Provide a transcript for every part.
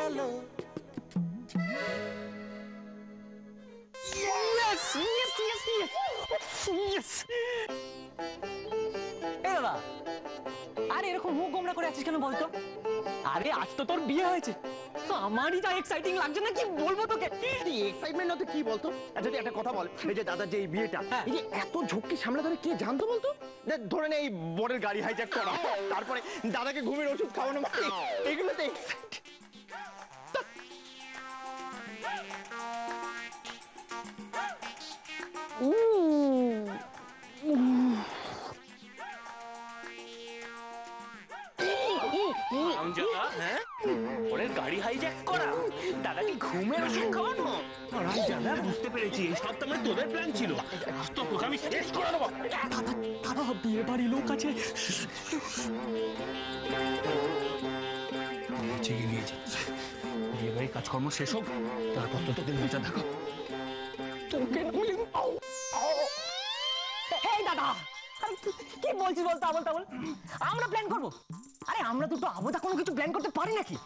গেল। দাদা, আরে এরকম মুখ গোমরা করে আছিস কেন বলতো? আরে আজ তো তোর বিয়ে হয়েছে, তো আমারই যা এক্সাইটিং লাগছে না, কি বলবো তোকে। এক্সাইটমেন্ট না তো কি বলতো? যদি একটা কথা বল, এই যে দাদার যে এই বিয়েটা, এই যে এত ঝক্কি সামলে ধরে কে জানতো বলতো? ধরে নে এই বড়ের গাড়ি হাইজ্যাক করা, তারপরে দাদাকে ঘুমের ওষুধ খাওয়ানো, এগুলোতে গাড়ি হাইজ্যাক করা, দাদাকে ঘুমের ওষুধ খাওয়ানো। বুঝতে পেরেছি, সব তো তোদের প্ল্যান ছিল। তোকে আমি শেষ করে দেবো। দাদা, বিয়ে বাড়ি লোক আছে। জেগে নিয়েছি, বিয়ে বাড়ির কাজকর্ম শেষ হোক, তারপর তো তোদের মজা দেখো। তোকে দাদা, কি বলছিস বলতো? আবল তাবল আমরা প্ল্যান করবো? আরে আমরা দুটো আবদা কোনো কিছু প্ল্যান করতে পারি নাকি?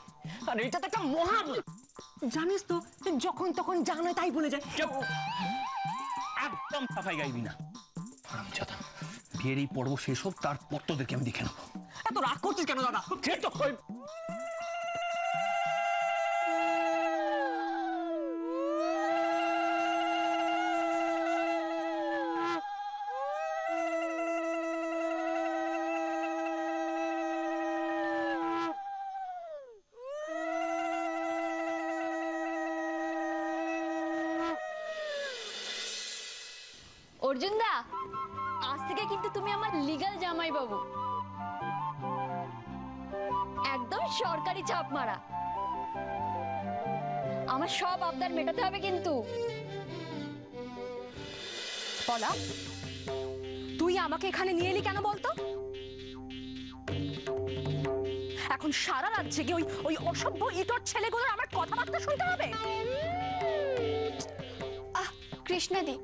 আর এটা তো একটা মহা, জানিস তো, যখন তখন যা নয় তাই বলে যায়। একদম সাফাই গাইবি না। বিয়ের এই পর্ব শেষ হোক, তারপর তোদেরকে আমি দেখে নেবো। এত রাগ করছিস কেন দাদা? অর্জুন দা, আজ থেকে কিন্তু তুমি আমার লিগ্যাল জামাই বাবু, একদম সরকারি চাপ মারা। আমার সব আবদার মেটাতে হবে কিন্তু। পলা, তুই আমাকে এখানে নিয়ে এলি কেন বলতো? এখন সারা রাত জেগে ওই অসভ্য ইতর ছেলেগুলোর আমার কথাবার্তা শুনতে হবে? কৃষ্ণাদি,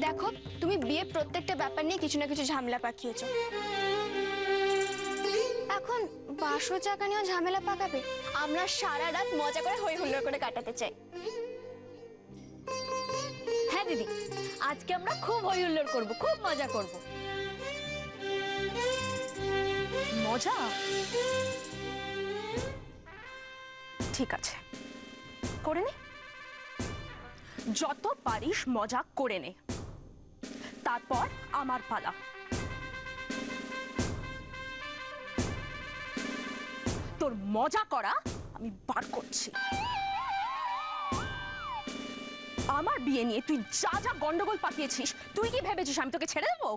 দেখো তুমি বিয়ে প্রত্যেকটা ব্যাপার নিয়ে কিছু না কিছু ঝামেলা পাকিয়েছো, এখন বাসর জায়গা নিয়েও ঝামেলা পাকাবে? আমরা সারা রাত মজা করে হই হুল্লোড় করে কাটাতে চাই। হ্যাঁ দিদি, আজকে আমরা খুব হই হুল্লোড় করবো, খুব মজা করব। মজা? ঠিক আছে, করে নে, যত পারিস মজা করে নে। তারপর আমার পালা। তোর মজা করা আমি বার করছি। আমার বিয়ে নিয়ে তুই যা যা গন্ডগোল পাকিয়েছিস, তুই কি ভেবেছিস আমি তোকে ছেড়ে দেবো?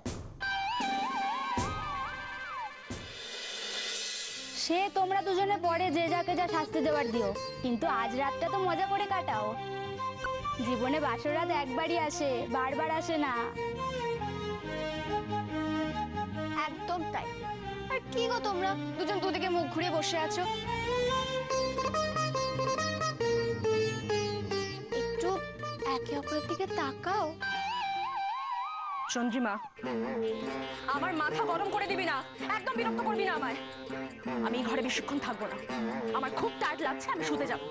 সে তোমরা দুজনে পরে যে যাকে যা শাস্তি দেওয়ার দিও, কিন্তু আজ রাতটা তো মজা করে কাটাও। জীবনে বাসর রাত একবারই আসে, বারবার আসে না। একদম তাই। আর কি গো, তোমরা দুজন দুদিকে মুখ ঘুরে বসে আছো, একটু একে অপরের দিকে তাকাও। চন্দ্রিমা, আমার মাথা গরম করে দিবি না, একদম বিরক্ত করবি না আমায়। আমি ঘরে বেশিক্ষণ থাকবো না, আমার খুব টায়ার্ড লাগছে, আমি শুতে যাবো।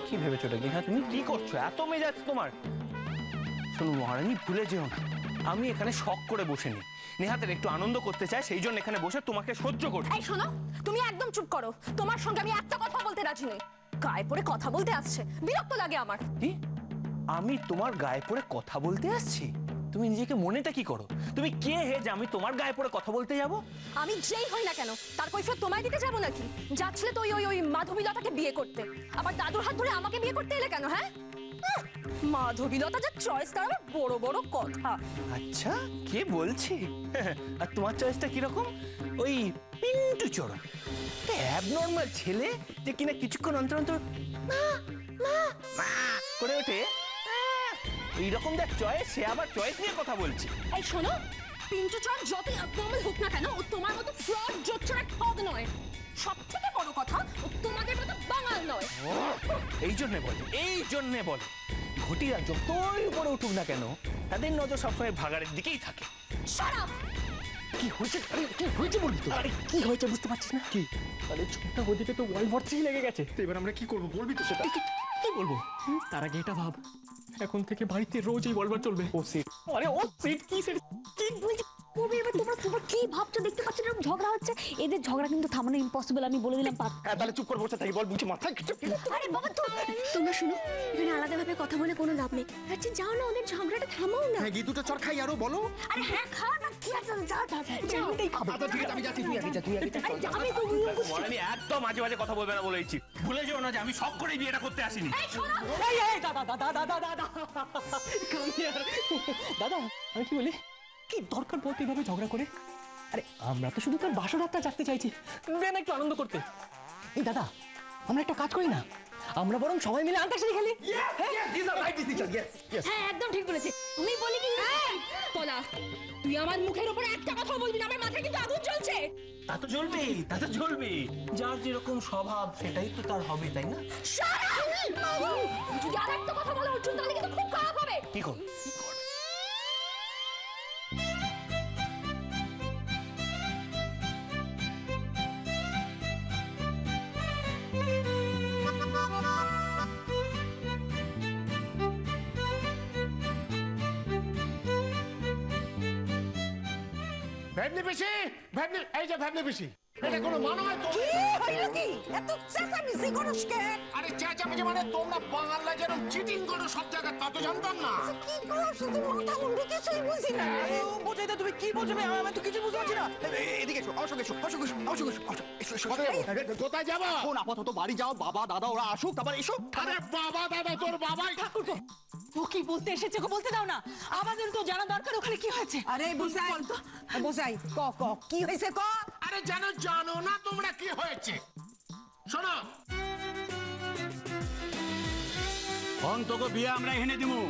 কি ভেবেছো কি? হ্যাঁ, তুমি কি করছো? এত মেজাজ তোমার? শোনো মহারানী, ভুলে যেও না, আমি এখানে শখ করে বসে নি। নেহাতের একটু আনন্দ করতে চাই, সেই জন্য এখানে বসে তোমাকে সহ্য করছি। এই শোনো, তুমি একদম চুপ করো। তোমার সঙ্গে আমি একটা কথা বলতে রাজি নই। গায়ে পড়ে কথা বলতে আসছে, বিরক্ত লাগে আমার। কি? আমি তোমার গায়ে পড়ে কথা বলতে আসছি? তুমি নিজেকে মনেটা কি করো? তুমি কে হে যে আমি তোমার গায়ে পড়ে কথা বলতে যাব? আমি যেই হই না কেন, তার কৈফিয়ত তোমায় দিতে যাবো নাকি? যাচ্ছিলে তো ওই মাধবীলতাকে বিয়ে করতে, আবার দাদুর হাত ধরে আমাকে বিয়ে করতে এলে কেন? হ্যাঁ, মাধবীলতা যে চয়েস, তার আবার বড় বড় কথা। আচ্ছা, কে বলছে? আর তোমার চয়েসটা কিরকম? ওই পিন্টু চোরন, অ্যাবনর্মাল ছেলে যে কিনা কিছুক্ষণ অন্তর অন্তর করে ওঠে। এইরকম যা চয়েস, সে আবার চয়েস নিয়ে কথা বলছে। এই শোনো, পিন্টু চোরন যতই অ্যাবনর্মাল হোক না কেন, ও তোমার মতো ফ্রড জোচ্চোরা ঠগ নয়। সব থেকে বড় কথা, ও তোমাদের মতো বাঙাল নয়। এই জন্যে বলে ঘটিরা যতই উপরে উঠুক না কেন, তাদের নজর সবসময় ভাগাড়ের দিকেই থাকে। Shut up! কি হয়েছে? আরে কি হয়েছে বলবি তো? আরে কি হয়েছে বুঝতে পারছিস না? কি? আরে ছোটটা ওদিকে তো ওয়ার্ল্ড ওয়ার 3 লেগে গেছে। এবার আমরা কি করবো বলবি তো সেটা? কি বলবো? তার আগে এটা ভাব, এখন থেকে বাড়িতে রোজ এই ওয়ার্ল্ড ওয়ার চলবে। ও সিট, আরে ও সিট কি সিট? কি বলছি কবি, এবার তোমরা কি ভাবছো? দেখতে পাচ্ছ এরকম ঝগড়া হচ্ছে, এদের ঝগড়া কিন্তু থামানো ইম্পসিবল, আমি বলে দিলাম। হ্যাঁ তাহলে চুপ করে বসে থাকি, বল বুঝি মাথায় কিছু। আরে বাবা তোমরা শুনো, এখানে আলাদাভাবে কথা বলে কোনো লাভ নেই। আচ্ছা যাও না, ওদের ঝগড়াটা থামাও না। হ্যাঁ দুটো চর খাই আরো বলো। আরে হ্যাঁ খাও না, কি আছে, যাও যাও যাও। আচ্ছা ঠিক আছে আমি যাচ্ছি, তুই আগে যা, তুই আগে যা। আরে যাবে তো মহারানী একদম মাঝে মাঝে কথা বলবে না বলেছি। ভুলে যেও না যে আমি শখ করে বিয়েটা করতে আসিনি। এই শোনো, এই দাদা দাদা দাদা দাদা কাম হিয়ার। দাদা আমি কি বলি, কি দরকার বলতে এভাবে ঝগড়া করে? আরে আমরা তো শুধু তোর বাসরাতটা জাগতে চাইছি, দেন একটু আনন্দ করতে। এই দাদা আমরা একটা কাজ করি না, আমরা বরং সবাই মিলে আন্তাক্ষরী খেলি। হ্যাঁ একদম ঠিক বলেছে। তুমি বলি কি বলা, তুই আমার মুখের উপরে একটা কথা বলবি না, আমার মাথায় কিন্তু আগুন জ্বলছে। তা তো জ্বলবেই, তা তো জ্বলবেই। যার যেরকম স্বভাব সেটাই তো তার হবে, তাই না? যদি আর একটা কথা বলো অর্জুন, তাহলে কিন্তু খুব খারাপ হবে। কি কর? ভ্যাবলি পিসি, ভ্যাবলি, এই যে ভ্যাবলি পিসি, এটা কোনো মানো হয় তো? এত চেঁচামেচি করস কে? আরে চেঁচামেচি মানে তোমরা বাঙালরা যেরকম চিটিং করো সব জায়গায়, তা তো জানতাম না। কি করস তুই? মাথা মুন্ডু কিছুই বুঝি না। বোঝাইতে তুমি কি বলছো? আমি তো কিছু বুঝতে পারছি না। এদিকে এসো, অশোক এসো, অশোক এসো, অশোক এসো, অশোক এসো, এসো। কোথায় যাবা? এখন আপাতত বাড়ি যাও, বাবা দাদা ওরা আসুক, তারপর এসো। আরে বাবা দাদা, তোর বাবাই ও কি বলতে এসেছে গো, বলতে দাও না। আমাদের তো জানা দরকার ওখানে কি হয়েছে। আরে বুঝাই বুঝাই, ক ক কি হয়েছে ক। আরে জানো না তোমরা কি হয়েছে? শোনো, অন্তকে বিয়ে আমরা এনে দিমু।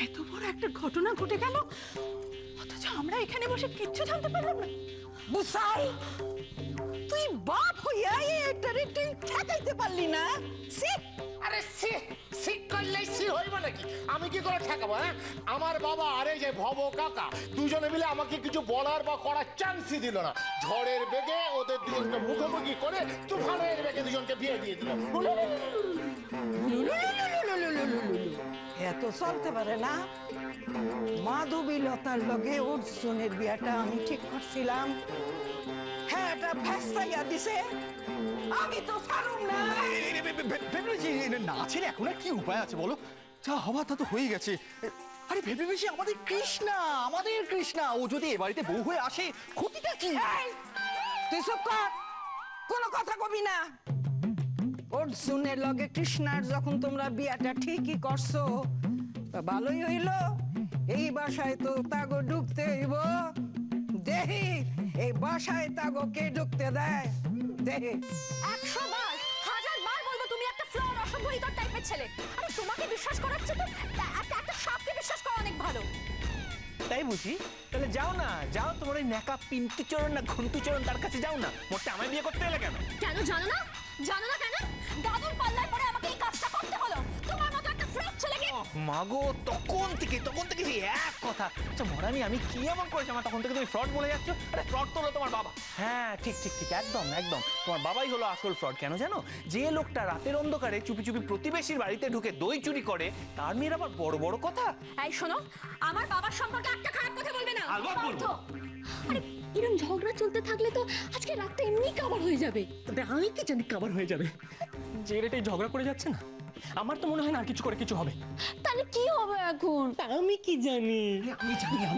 এত বড় একটা ঘটনা ঘটে গেল, অথচ আমরা এখানে বসে কিচ্ছু জানতে পারলাম না। বুঝাই, তুই বাপ হইয়া এটারে তুই ঠেকাইতে পারলি না। সি আরে সি করলেই সি হইব নাকি? আমি কি করে ঠেকাবো? হ্যাঁ, আমার বাবা আর এই যে ভব কাকা দুজনে মিলে আমাকে কিছু বলার বা করার চান্সই দিল না। ঝড়ের বেগে ওদের দুজনকে মুখোমুখি করে তুফানের বেগে দুজনকে বিয়ে দিয়ে দিল। এত চলতে পারে না। মাধবীলতার লগে অর্জুনের বিয়াটা আমি ঠিক করছিলাম, হ্যাঁ এটা ভেস্তাইয়া দিছে। আমি তো পারুম না। ভেবেছি না ছেলে এখন আর কি উপায় আছে বলো? যা হওয়া তা তো হয়ে গেছে। আরে ভেবে বেশি আমাদের কৃষ্ণা, ও যদি এ বাড়িতে বউ হয়ে আসে ক্ষতিটা কি? তুই চুপ কর, কোনো কথা কবি না। অর্জুনের লগে কৃষ্ণার যখন তোমরা বিয়াটা ঠিকই করছো, তা ভালোই হইল। এই বাসায় তো তাগো ঢুকতে হইব। দেহি এই বাসায় তাগো কে ঢুকতে দেয়? দেহি 100 বার 1000 বার বলবো তুমি একটা ফ্লড অসভ্যরিতর টাইপের ছেলে। আরে তোমাকে বিশ্বাস করার চেয়ে তো একটা সাপকে বিশ্বাস করা অনেক ভালো। তাই বুঝি? তাহলে যাও না, যাও তোমার ওই ন্যাকা পিন্টুচরণ না ঘন্টুচরণ তার কাছে যাও না। মোটে আমায় বিয়ে করতে এলে কেন? কেন জানো না? জানো না কেন? দাদুর পাল্লায় পড়ে আমাকে এই কাজটা করতে হলো। তোমার মতো একটা ফ্লড ছেলেকে। মাগো তখন থেকে সেই এক কথা। আচ্ছা মহারানী আমি কি এমন করেছি আমার তখন থেকে তুমি ফ্রড বলে যাচ্ছ? আরে ফ্রড তো হলো তোমার বাবা। হ্যাঁ ঠিক একদম তোমার বাবাই হলো আসল ফ্রড। কেন জানো? যে লোকটা রাতের অন্ধকারে চুপি চুপি প্রতিবেশীর বাড়িতে ঢুকে দই চুরি করে, তার মেয়ের আবার বড় বড় কথা। এই শোনো, আমার বাবার সম্পর্কে একটা খারাপ কথা বলবে না। আলবাত বলবো। আরে এরকম ঝগড়া চলতে থাকলে তো আজকে রাতটা এমনি কাভার হয়ে যাবে। তবে আমি কি জানি কাবার হয়ে যাবে? যে রেটেই ঝগড়া করে যাচ্ছে না, আমার তো মনে হয় না আর কিছু করে কিছু হবে। তাহলে কি হবে এখন? আমি কি জানি? আমি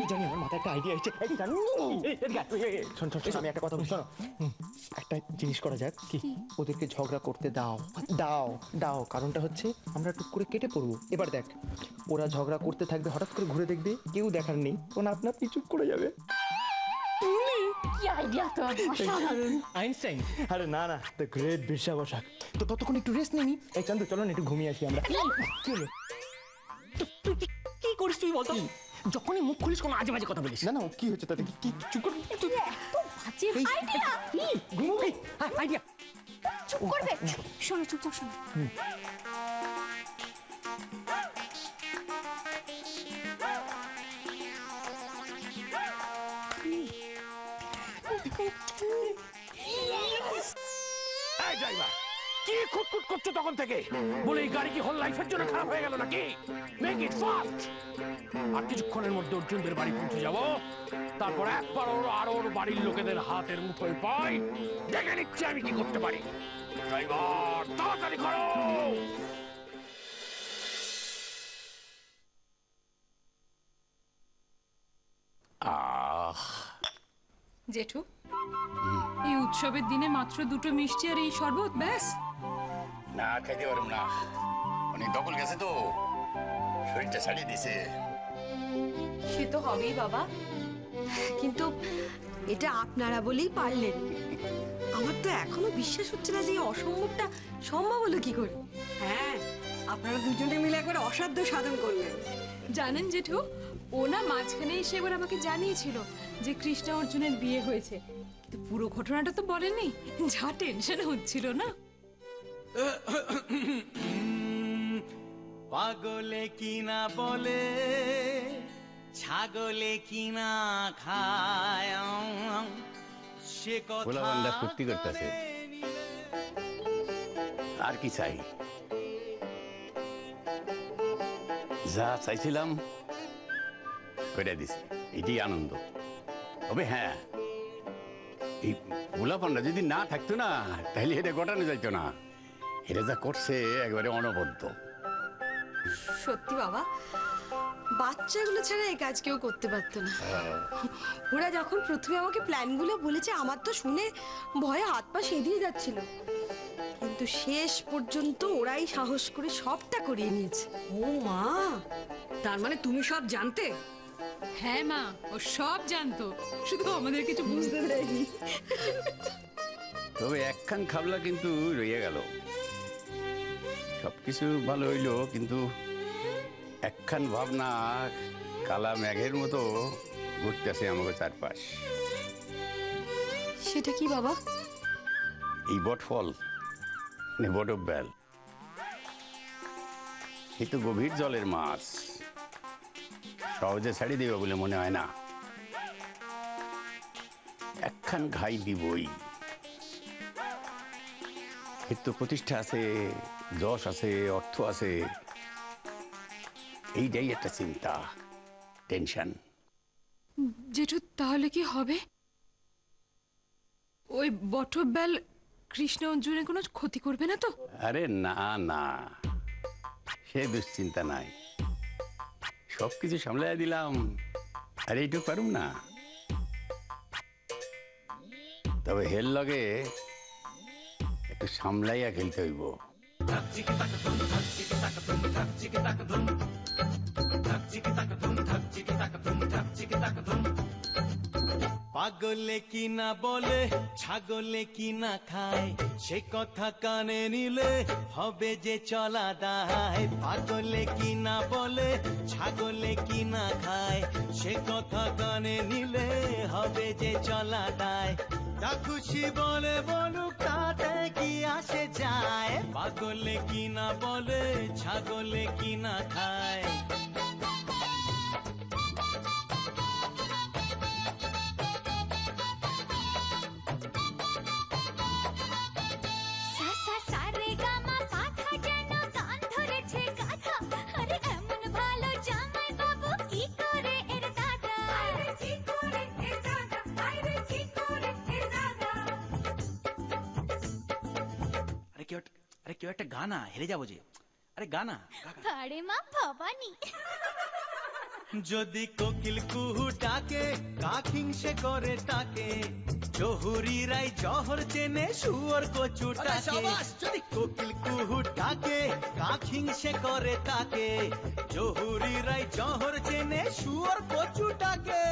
জানি আমার মাথায় একটা আইডিয়া এসেছে। শোন আমি একটা কথা বলছি, শোনো। একটা জিনিস করা যাক। কি? ওদেরকে ঝগড়া করতে দাও। কারণটা হচ্ছে আমরা টুক করে কেটে পড়বো। এবার দেখ, ওরা ঝগড়া করতে থাকবে, হঠাৎ করে ঘুরে দেখবে কেউ দেখার নেই, ও না আপনা আপনি চুপ করে যাবে। কি আইডিয়া তো অসাধারণ। আইনস্টাইন। আরে না দ্য গ্রেট বিরসা বসাক। তো ততক্ষণ একটু রেস্ট নিই। এই চান্দু চলো না একটু ঘুমিয়ে আসি আমরা। কি হলো? তুই কি করছিস? তুই বলতো যখনই মুখ খুলিস কোনো আজে বাজে কথা বলিস। না না কি হচ্ছে তাতে কি চুপ কর আইডিয়া চুপ করবে শোনো চুপচাপ শোনো এই ড্রাইভার কি খুটখুট করছো তখন থেকে? বলে এই গাড়ি কি হোল লাইফের জন্য খারাপ হয়ে গেল নাকি? Make it fast. আর কিছুক্ষণের মধ্যে অর্জুনদের বাড়ি পৌঁছে যাব, তারপর একবার ওর বাড়ির লোকেদের হাতের মুঠোয় পাই, দেখে নিচ্ছে আমি কি করতে পারি। ড্রাইভার তাড়াতাড়ি করো। জেঠু, এই উৎসবের দিনে মাত্র দুটো মিষ্টি আর এই শরবত ব্যাস? না খাইতে পারব না, অনেক দখল গেছে তো, শরীরটা ছাড়িয়ে দিছে। সে তো হবেই বাবা, কিন্তু এটা আপনারা বলেই পারলেন। আমার তো এখনো বিশ্বাস হচ্ছে না যে এই অসম্ভবটা সম্ভব হলো কি করে। হ্যাঁ, আপনারা দুজনে মিলে একবার অসাধ্য সাধন করলেন। জানেন জেঠু, ও না মাঝখানে এসে এবার আমাকে জানিয়েছিল যে কৃষ্ণা অর্জুনের বিয়ে হয়েছে, কিন্তু পুরো ঘটনাটা তো বলেনি। যা টেনশন হচ্ছিল না। পাগলে কিনা বলে, ছাগলে কিনা খায়, সে কথা সত্যি করতেছে। আর কি চাই? যা চাইছিলাম করে দিছে, এটাই আনন্দ। তবে হ্যাঁ, এই পোলাপানটা যদি না থাকতো না, তাহলে এটা ঘটানো যাইতো না। এটা যা করছে একবারে অনবদ্য। সত্যি বাবা, বাচ্চাগুলো ছাড়া এই কাজ কেউ করতে পারতো না। ওরা যখন প্রথমে আমাকে প্ল্যানগুলো বলেছে, আমার তো শুনে ভয়ে হাত পা সেঁধিয়ে যাচ্ছিল, কিন্তু শেষ পর্যন্ত ওরাই সাহস করে সবটা করিয়ে নিয়েছে। ও মা, তার মানে তুমি সব জানতে? হ্যাঁ মা, ও সব জানতো, শুধু আমাদের কিছু বুঝতে দেয়নি। তবে একখান খাবলা কিন্তু রইয়া গেল। সবকিছু ভালো হইলো, কিন্তু একখান ভাবনা কালা মেঘের মতো ঘুরতেছে আমাকে চারপাশ। সেটা কি বাবা? এই বটফল, বটবেল, এ তো গভীর জলের মাছ, সহজে ছাড়ি দেবে বলে মনে হয় না। একখান ঘাই দিবই। এর তো প্রতিষ্ঠা আছে, যশ আছে, অর্থ আছে, এইটাই একটা চিন্তা, টেনশন। জেঠু, তাহলে কি হবে? ওই বটবেল কৃষ্ণ অর্জুনের কোনো ক্ষতি করবে না তো? আরে না না, সে দুশ্চিন্তা নাই, সবকিছু সামলাই দিলাম। আর এইটুকু পারুম না, তবে হেল লগে একটু সামলাইয়া খেলতে হইব। পাগলে কিনা বলে, ছাগলে কিনা খায়, সে কথা কানে নিলে হবে যে চলা দায়। পাগলে কিনা বলে, ছাগলে কিনা খায়, সে কথা কানে নিলে হবে যে চলা দায়। যা খুশি বলে বলুক, তাতে কি আসে যায়। পাগলে কিনা বলে, ছাগলে কিনা খায়। আরে কেউ একটা গানা, হেরে যাবো যে। আরে গানা। আরে মা ভবানী, যদি কোকিল কুহু ডাকে, কাক হিংসে করে তাকে, জহুরিরাই জহর চেনে, শুয়োর কচু ডাকে। যদি কোকিল কুহু ডাকে, কাক হিংসে করে তাকে, জহুরিরাই জহর চেনে, শুয়োর কচু ডাকে।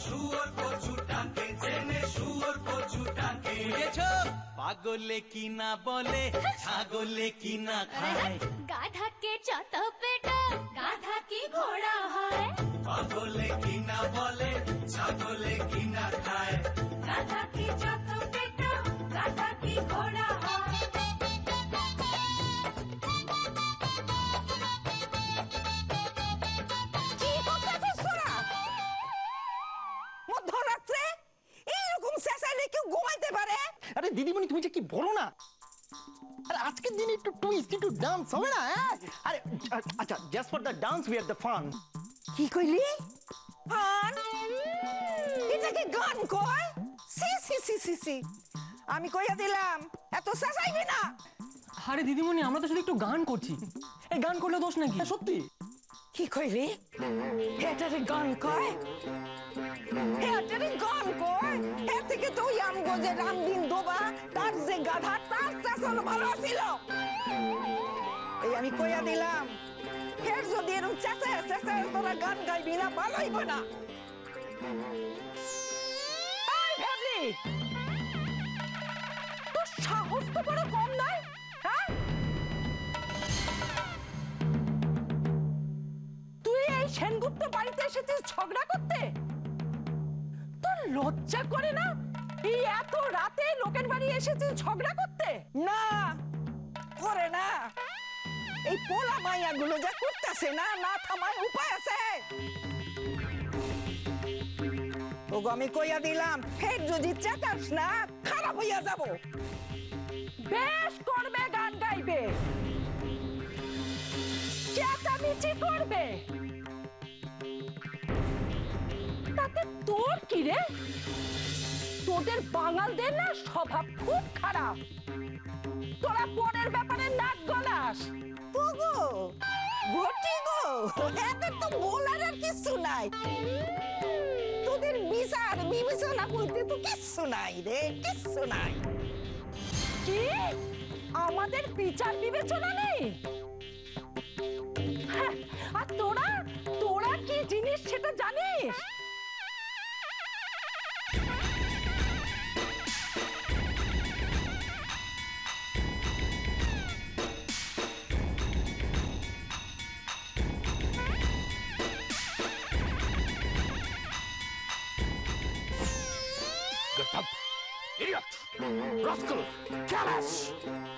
শুয়োর কচু ডাকে, চেনে শুয়োর কচু ডাকে। বুঝেছো? পাগলে কি না বলে ছাগলে কি না খায় গাধাকে যত পেটা গাধা কি ঘোড়া হয় পাগলে কি না বলে ছাগলে কি না খায় গাধা কি যত পেটা গাধা কি ঘোড়া হয় কি করতেছিস তোরা মধ্যরাত্রে এইরকম চেঁচাইলে কেউ ঘুমাইতে পারে? আরে দিদিমণি তুমি যে কি বলো না, আরে আজকের দিনে একটু টুইস্ট একটু ডান্স হবে না? আরে আচ্ছা, just for the dance we have the fun. কি কইলি? ফান? এটাকে গান কয়? সি সি সি সি সি, আমি কইয়া দিলাম এত চেঁচাইবি না। আরে দিদিমণি আমরা তো শুধু একটু গান করছি, এই গান করলে দোষ নাকি? সত্যি কি কইলি? এটারে গান কয়? এটারে গান কয়? এর থেকে তো ওই আমগো যে রামদিন দোবা তার যে গাধা তার চেঁচানো ভালো ছিল। এই আমি কইয়া দিলাম ফের যদি এরকম চেঁচায় চেঁচায় তোরা গান গাইবি না ভালো হইব না। এই ভাবলি তোর সাহস তো বড় কম নয়, হ্যাঁ? তুই এই সেনগুপ্ত বাড়িতে এসেছিস ঝগড়া করতে? তোর লজ্জা করে না? এই এত রাতে লোকের বাড়ি এসেছিস ঝগড়া করতে? না করে না, এই পোলা মাইয়া গুলো যা করতেছে না, না থামায় উপায় আছে। ওগো আমি কইয়া দিলাম ফের যদি চেঁচাস না খারাপ হইয়া যাব। বেশ করবে, গান গাইবে, চেঁচামেচি করবে, তাতে তোর কি রে? তোদের বাঙালদের না স্বভাব খুব খারাপ, তোরা পরের ব্যাপারে নাক গলাস। ওগো ঘটি গো, এদের তো বলার আর কিছু নাই, তোদের বিচার বিবেচনা বলতে তো কিচ্ছু নাই রে, কিচ্ছু নাই। কি আমাদের বিচার বিবেচনা নেই? হ্যাঁ, আর তোরা তোরা কি জিনিস সেটা জানিস?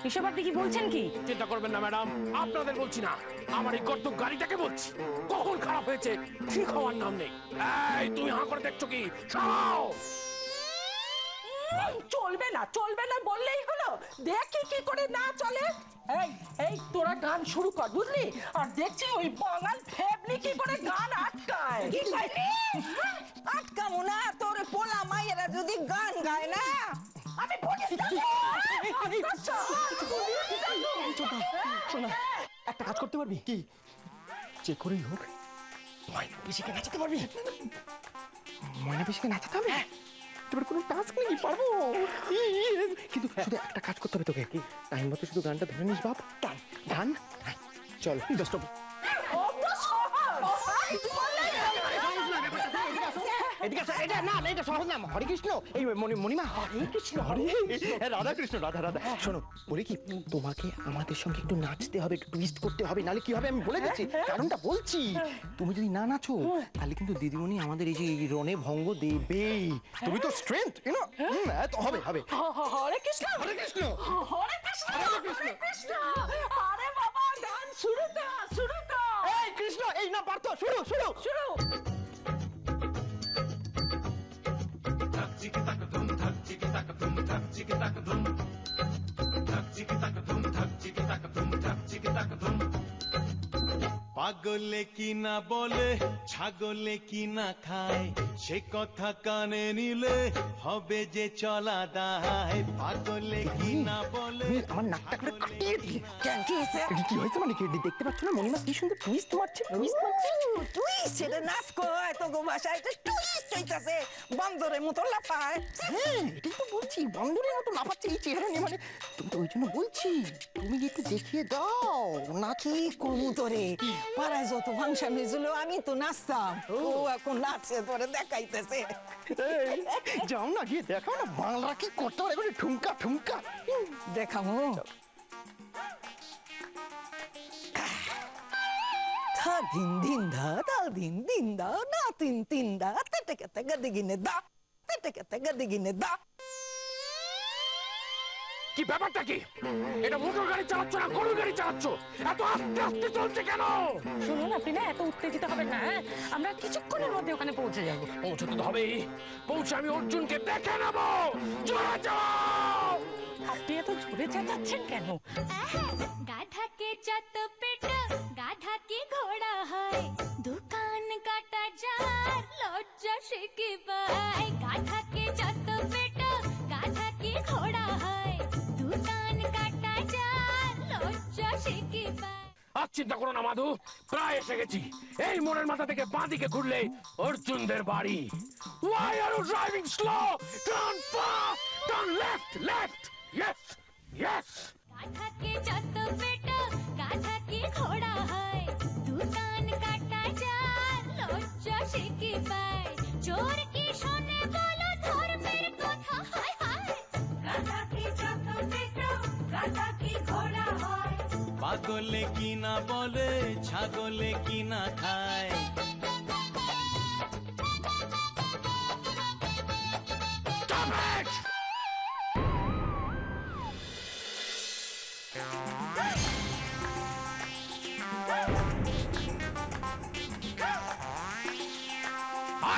এসব আপনি কি বলছেন? কি চিন্তা করবেন না ম্যাডাম, আপনাদের বলছি না, আমার এই গর্ত গাড়িটাকে বলছি। কখন খারাপ হয়েছে ঠিক হওয়ার নাম নেই। এই তুমি হাঁ করে দেখছো কি? সরাও। চলবে না চলবে না বললেই হলো, দেখি কি করে না চলে। এই এই তোরা গান শুরু কর, বুঝলি? আর দেখছি ওই বাঙাল ফেবলি কি করে গান আটকায়। কি কইলি? আটকামু না, তোর পোলা মাইয়েরা যদি গান গায় না আমি শোনা, একটা কাজ করতে পারবি? কি? যে করেই হোক ময়না পিসিকে নাচাতে পারবি? ময়না পিসিকে নাচাতে হবে? তোর কোনো টাস্ক নেই, পারবো। কিন্তু শুধু একটা কাজ করতে হবে তোকে, টাইম মতো শুধু গানটা ধরে নিস বাপ। গান চল জাস্ট এদিকে আসো। এটা না, এটা সহজ নাম। হরে কৃষ্ণ, এই মণিমা। হরে কৃষ্ণ, হরে রাধা কৃষ্ণ, রাধা রাধা। শোনো বলি কি, তোমাকে আমাদের সঙ্গে একটু নাচতে হবে, একটু টুইস্ট করতে হবে, নালে কি হবে আমি বলে দিচ্ছি। কারণটা বলছি, তুমি যদি না নাচো তাহলে কিন্তু দিদিমণি আমাদের এই যে রণে ভঙ্গ দেবে। তুমি তো স্ট্রেংথ, ইউ নো। হবে হবে। হরে কৃষ্ণ, হরে কৃষ্ণ, হরে কৃষ্ণ, হরে কৃষ্ণ। আরে বাবা গান শুরু কর, শুরু কর। এই কৃষ্ণ, এই না পারতো, শুরু শুরু শুরু। পাগলে কি না বলে ছাগলে কি না খায় সে কথা কানে নিলে হবে যে চলা দায়। পাগলে কি না বলে আমার নাকটা করে কাটিয়ে দিলে। কি হয়েছে মানে কি দেখতে পাচ্ছ না মণিমা কি সুন্দর টুইস্ট মারছে, টুইস্ট মারছে। টুইস্ট এটা নাচ কয় তো গো ভাষা, এটা টুইস্ট হইতাছে, বান্দরের মতো লাফায়। হ্যাঁ এটাই তো বলছি, বান্দরের মতো লাফাচ্ছে এই চেহারা নিয়ে। মানে তুমি তো ওই জন্য বলছি তুমি একটু দেখিয়ে দাও নাচি। কবুতরে পাড়ায় যত ফাংশন হয়েছিল আমি তো নাচতাম, ও এখন নাচে ধরে দেখাইতেছে। যাও না গিয়ে দেখাও না বাংলা কি করতে পারে এগুলি ঠুমকা ঠুমকা দেখাবো। ধা দিন দিন ধা দা দিন দিন দা না তিন তিন দা তেটে কেতে গদিগিনে দা তেটে কেতে গদিগিনে দা। কি ব্যাপারটা কি? এটা মোটর গাড়ি চালাচ্ছ না গরুর গাড়ি চালাচ্ছ? এত আস্তে আস্তে চলছে কেন? শুনুন আপনি না এত উত্তেজিত হবেন না, হ্যাঁ? আমরা কিছুক্ষণের মধ্যে ওখানে পৌঁছে যাব। পৌঁছতে তো হবেই, পৌঁছে আমি অর্জুনকে দেখে নেবো। জোরে চালাও। আপনি এত জোরে চেঁচাচ্ছেন কেন? গাধা কে যত পেট গাধা কি ঘোড়া হয়, দোকান কাটা যার লজ্জা সে কি পায়। গাধা কে যত পেট গাধা কি ঘোড়া হয়, দোকান কাটা যার লজ্জা সে কি পায়। আর চিন্তা করো না মাধু, প্রায় এসে গেছি। এই মোড়ের মাথা থেকে বাঁ দিকে ঘুরলে অর্জুনদের বাড়ি। Why are you driving slow? Turn fast, turn left, left. Yes, yes. গাধা কে যত পেট গাধা কি ঘোড়া হয়, দোকান কাটা যার লজ্জা সে কি পায়। চোর কি শোনে বলো ধর্মের কথা, হায় হায়। গাধা কি যত পেট গাধা কি ঘোড়া হয়, পাগলে কি না বলে ছাগলে কি না খায়। Stop it!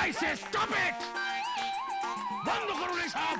I say stop it! বন্ধ করুন এসব।